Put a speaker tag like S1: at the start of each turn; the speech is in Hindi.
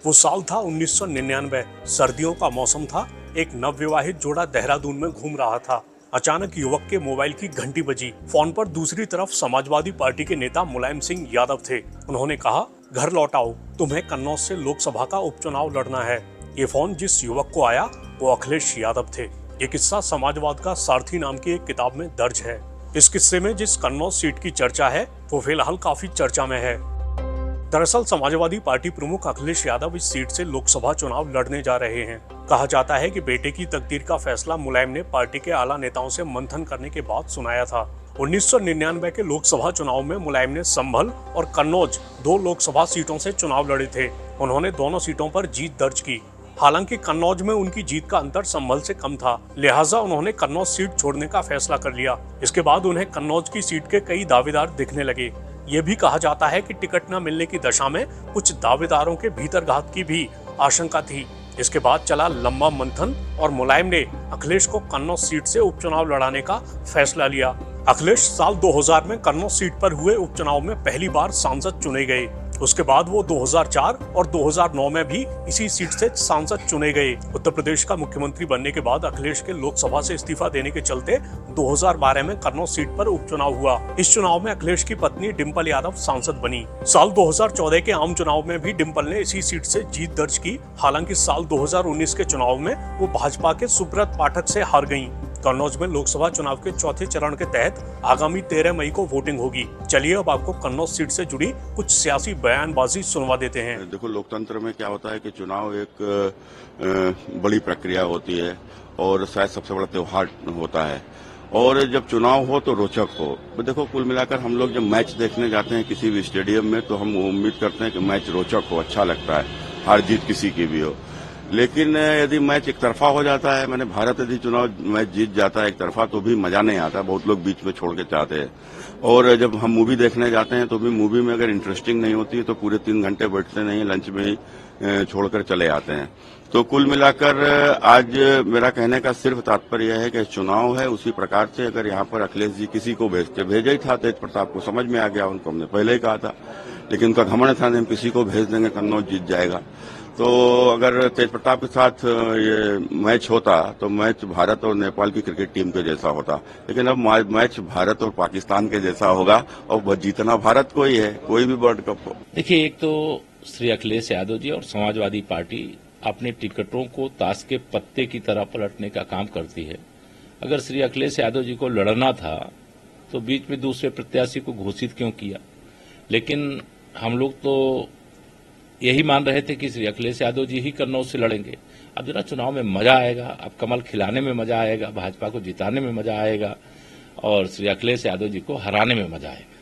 S1: वो साल था 1999। सर्दियों का मौसम था। एक नवविवाहित जोड़ा देहरादून में घूम रहा था। अचानक युवक के मोबाइल की घंटी बजी। फोन पर दूसरी तरफ समाजवादी पार्टी के नेता मुलायम सिंह यादव थे। उन्होंने कहा, घर लौट आओ, तुम्हें कन्नौज से लोकसभा का उपचुनाव लड़ना है। ये फोन जिस युवक को आया वो अखिलेश यादव थे। ये किस्सा समाजवाद का सारथी नाम की एक किताब में दर्ज है। इस किस्से में जिस कन्नौज सीट की चर्चा है वो फिलहाल काफी चर्चा में है। दरअसल समाजवादी पार्टी प्रमुख अखिलेश यादव इस सीट से लोकसभा चुनाव लड़ने जा रहे हैं। कहा जाता है कि बेटे की तकदीर का फैसला मुलायम ने पार्टी के आला नेताओं से मंथन करने के बाद सुनाया था। 1999 के लोकसभा चुनाव में मुलायम ने संभल और कन्नौज 2 लोकसभा सीटों से चुनाव लड़े थे। उन्होंने दोनों सीटों पर जीत दर्ज की। हालांकि कन्नौज में उनकी जीत का अंतर संभल से कम था, लिहाजा उन्होंने कन्नौज सीट छोड़ने का फैसला कर लिया। इसके बाद उन्हें कन्नौज की सीट के कई दावेदार दिखने लगे। ये भी कहा जाता है कि टिकट न मिलने की दशा में कुछ दावेदारों के भीतरघात की भी आशंका थी। इसके बाद चला लंबा मंथन और मुलायम ने अखिलेश को कन्नौज सीट से उपचुनाव लड़ाने का फैसला लिया। अखिलेश साल 2000 में कन्नौज सीट पर हुए उपचुनाव में पहली बार सांसद चुने गए। उसके बाद वो 2004 और 2009 में भी इसी सीट से सांसद चुने गए। उत्तर प्रदेश का मुख्यमंत्री बनने के बाद अखिलेश के लोकसभा से इस्तीफा देने के चलते 2012 में कन्नौज सीट पर उपचुनाव हुआ। इस चुनाव में अखिलेश की पत्नी डिंपल यादव सांसद बनी। साल 2014 के आम चुनाव में भी डिंपल ने इसी सीट से जीत दर्ज की। हालांकि साल 2019 के चुनाव में वो भाजपा के सुब्रत पाठक से हार गयी। कन्नौज में लोकसभा चुनाव के चौथे चरण के तहत आगामी 13 मई को वोटिंग होगी। चलिए अब आपको कन्नौज सीट से जुड़ी कुछ सियासी बयानबाजी सुनवा देते हैं।
S2: देखो, लोकतंत्र में क्या होता है कि चुनाव एक बड़ी प्रक्रिया होती है और शायद सबसे बड़ा त्योहार होता है। और जब चुनाव हो तो रोचक हो। तो देखो, कुल मिलाकर हम लोग जब मैच देखने जाते हैं किसी भी स्टेडियम में तो हम उम्मीद करते हैं कि मैच रोचक हो, अच्छा लगता है, हार जीत किसी की भी हो। लेकिन यदि मैच एक तरफा हो जाता है, मैंने भारत यदि चुनाव मैच जीत जाता है एक तरफा, तो भी मजा नहीं आता। बहुत लोग बीच में छोड़ के चाहते हैं। और जब हम मूवी देखने जाते हैं तो भी मूवी में अगर इंटरेस्टिंग नहीं होती है तो पूरे 3 घंटे बैठते नहीं, लंच में ही छोड़कर चले आते हैं। तो कुल मिलाकर आज मेरा कहने का सिर्फ तात्पर्य यह है कि चुनाव है, उसी प्रकार से अगर यहाँ पर अखिलेश जी किसी को भेजा ही था तेज प्रताप को, समझ में आ गया, उनको हमने पहले ही कहा था। लेकिन उनका घमंड था, हम किसी को भेज देंगे, कन्नौज जीत जाएगा। तो अगर तेज प्रताप के साथ ये मैच होता तो मैच भारत और नेपाल की क्रिकेट टीम के जैसा होता। लेकिन अब मैच भारत और पाकिस्तान के जैसा होगा और जीतना भारत को ही है, कोई भी वर्ल्ड कप हो।
S3: देखिए, एक तो श्री अखिलेश यादव जी और समाजवादी पार्टी अपने टिकटों को ताश के पत्ते की तरह पलटने का काम करती है। अगर श्री अखिलेश यादव जी को लड़ना था तो बीच में दूसरे प्रत्याशी को घोषित क्यों किया? लेकिन हम लोग तो यही मान रहे थे कि श्री अखिलेश यादव जी ही कन्नौज से लड़ेंगे। अब जरा चुनाव में मजा आएगा, अब कमल खिलाने में मजा आएगा, भाजपा को जिताने में मजा आएगा और श्री अखिलेश यादव जी को हराने में मजा आएगा।